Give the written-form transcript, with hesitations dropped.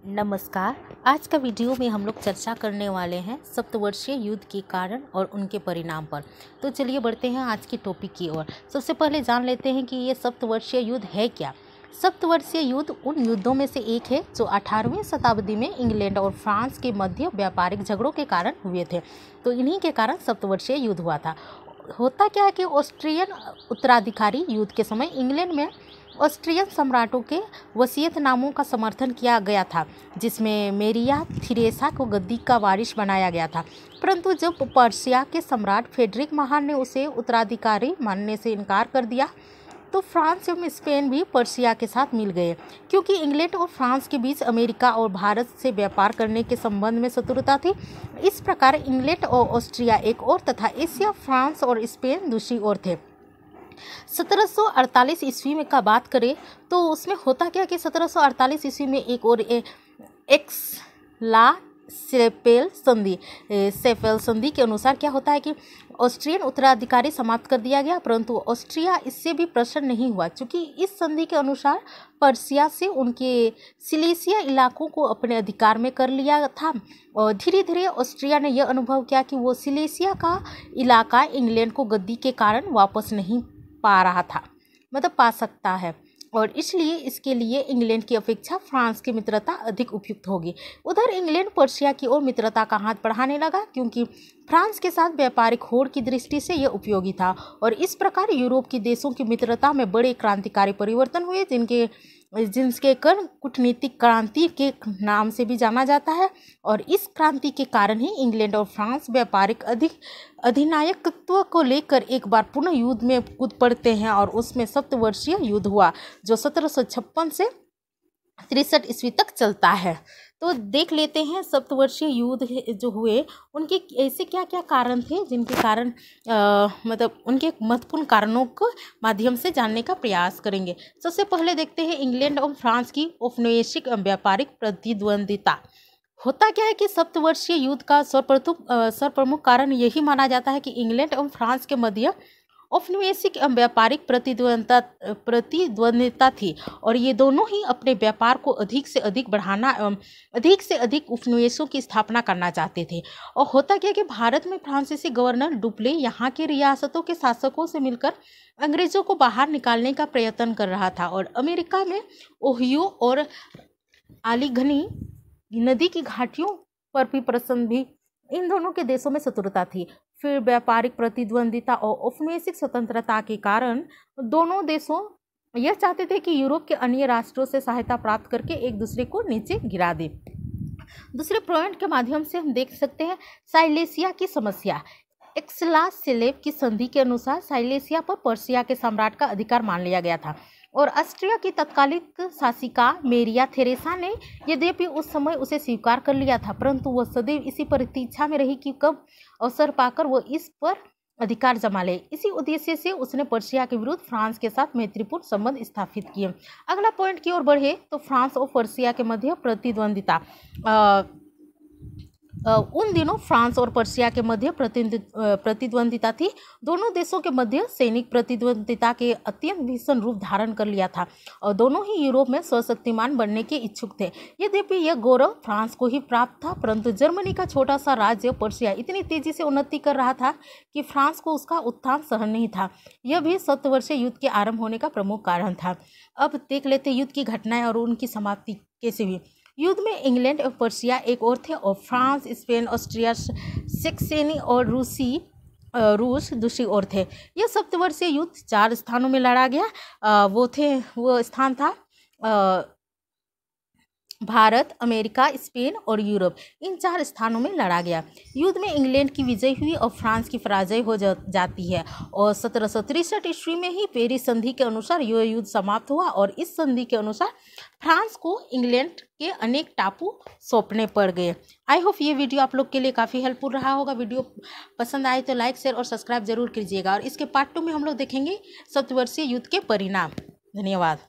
नमस्कार। आज का वीडियो में हम लोग चर्चा करने वाले हैं सप्तवर्षीय युद्ध के कारण और उनके परिणाम पर। तो चलिए बढ़ते हैं आज की टॉपिक की ओर। सबसे पहले जान लेते हैं कि ये सप्तवर्षीय युद्ध है क्या। सप्तवर्षीय युद्ध उन युद्धों में से एक है जो 18वीं शताब्दी में इंग्लैंड और फ्रांस के मध्य व्यापारिक झगड़ों के कारण हुए थे। तो इन्हीं के कारण सप्तवर्षीय युद्ध हुआ था। होता क्या है कि ऑस्ट्रियन उत्तराधिकारी युद्ध के समय इंग्लैंड में ऑस्ट्रियन सम्राटों के वसीयतनामों का समर्थन किया गया था, जिसमें मेरिया थेरेसा को गद्दी का वारिस बनाया गया था। परंतु जब पर्शिया के सम्राट फ्रेडरिक महान ने उसे उत्तराधिकारी मानने से इनकार कर दिया, तो फ्रांस एवं स्पेन भी पर्शिया के साथ मिल गए। क्योंकि इंग्लैंड और फ्रांस के बीच अमेरिका और भारत से व्यापार करने के संबंध में शत्रुता थी। इस प्रकार इंग्लैंड और ऑस्ट्रिया एक ओर तथा एशिया फ्रांस और स्पेन दूसरी ओर थे। 1748 ईस्वी में का बात करें तो उसमें होता क्या कि 1748 ईस्वी में एक और सेफेल संधि के अनुसार क्या होता है कि ऑस्ट्रियन उत्तराधिकारी समाप्त कर दिया गया, परंतु ऑस्ट्रिया इससे भी प्रसन्न नहीं हुआ, क्योंकि इस संधि के अनुसार पर्शिया से उनके सिलेसिया इलाकों को अपने अधिकार में कर लिया था। और धीरे धीरे ऑस्ट्रिया ने यह अनुभव किया कि वो सिलेसिया का इलाका इंग्लैंड को गद्दी के कारण वापस नहीं पा सकता है, और इसलिए इसके लिए इंग्लैंड की अपेक्षा फ्रांस की मित्रता अधिक उपयुक्त होगी। उधर इंग्लैंड पर्शिया की ओर मित्रता का हाथ बढ़ाने लगा, क्योंकि फ्रांस के साथ व्यापारिक होड़ की दृष्टि से यह उपयोगी था। और इस प्रकार यूरोप के देशों की मित्रता में बड़े क्रांतिकारी परिवर्तन हुए, जिनके कारण कूटनीतिक क्रांति के नाम से भी जाना जाता है। और इस क्रांति के कारण ही इंग्लैंड और फ्रांस व्यापारिक अधिनायकत्व को लेकर एक बार पुनः युद्ध में कूद पड़ते हैं, और उसमें सप्तवर्षीय युद्ध हुआ जो 1756 से 63 ईस्वी तक चलता है। तो देख लेते हैं सप्तवर्षीय युद्ध जो हुए उनके ऐसे क्या क्या कारण थे, जिनके कारण उनके महत्वपूर्ण कारणों को माध्यम से जानने का प्रयास करेंगे। सबसे पहले देखते हैं इंग्लैंड और फ्रांस की औपनिवेशिक व्यापारिक प्रतिद्वंदिता। होता क्या है कि सप्तवर्षीय युद्ध का सर्वप्रमुख कारण यही माना जाता है कि इंग्लैंड और फ्रांस के मध्य औपनिवेशिक व्यापारिक प्रतिद्वंदिता थी, और ये दोनों ही अपने व्यापार को अधिक से अधिक बढ़ाना एवं अधिक से अधिक उपनिवेशों की स्थापना करना चाहते थे। और होता क्या कि भारत में फ्रांसीसी गवर्नर डुप्ले यहाँ के रियासतों के शासकों से मिलकर अंग्रेजों को बाहर निकालने का प्रयत्न कर रहा था, और अमेरिका में ओहियो और आलिघनी नदी की घाटियों पर भी प्रसन्न भी इन दोनों के देशों में शत्रुता थी। फिर व्यापारिक प्रतिद्वंदिता और औपनिवेशिक स्वतंत्रता के कारण दोनों देशों यह चाहते थे कि यूरोप के अन्य राष्ट्रों से सहायता प्राप्त करके एक दूसरे को नीचे गिरा दे। दूसरे पॉइंट के माध्यम से हम देख सकते हैं साइलेसिया की समस्या। एक्सलासेलेव की संधि के अनुसार साइलेसिया पर पर्शिया के सम्राट का अधिकार मान लिया गया था, और ऑस्ट्रिया की तत्कालिक शासिका मेरिया थेरेसा ने यद्यपि उस समय उसे स्वीकार कर लिया था, परंतु वह सदैव इसी प्रतीक्षा में रही कि कब अवसर पाकर वह इस पर अधिकार जमा ले। इसी उद्देश्य से उसने पर्शिया के विरुद्ध फ्रांस के साथ मैत्रीपूर्ण संबंध स्थापित किए। अगला पॉइंट की ओर बढ़े तो फ्रांस और पर्शिया के मध्य प्रतिद्वंदिता। उन दिनों फ्रांस और पर्शिया के मध्य प्रतिद्वंदिता थी। दोनों देशों के मध्य सैनिक प्रतिद्वंदिता के अत्यंत भीषण रूप धारण कर लिया था, और दोनों ही यूरोप में सशक्तिमान बनने के इच्छुक थे। यद्यपि यह गौरव फ्रांस को ही प्राप्त था, परंतु जर्मनी का छोटा सा राज्य पर्शिया इतनी तेजी से उन्नति कर रहा था कि फ्रांस को उसका उत्थान सहन नहीं था। यह भी सप्तवर्षीय युद्ध के आरंभ होने का प्रमुख कारण था। अब देख लेते युद्ध की घटनाएं और उनकी समाप्ति कैसे हुई। युद्ध में इंग्लैंड और पर्शिया एक ओर थे, और फ्रांस, स्पेन, ऑस्ट्रिया, सेक्सेनी और रूस दूसरी ओर थे। यह सप्तवर्षीय युद्ध 4 स्थानों में लड़ा गया। वो स्थान था भारत, अमेरिका, स्पेन और यूरोप। इन 4 स्थानों में लड़ा गया। युद्ध में इंग्लैंड की विजय हुई और फ्रांस की पराजय हो जाती है, और 1763 ईस्वी में ही पेरिस संधि के अनुसार यह युद्ध समाप्त हुआ, और इस संधि के अनुसार फ्रांस को इंग्लैंड के अनेक टापू सौंपने पड़ गए। आई होप ये वीडियो आप लोग के लिए काफ़ी हेल्पफुल रहा होगा। वीडियो पसंद आए तो लाइक, शेयर और सब्सक्राइब जरूर कीजिएगा, और इसके पार्ट 2 में हम लोग देखेंगे सप्तवर्षीय युद्ध के परिणाम। धन्यवाद।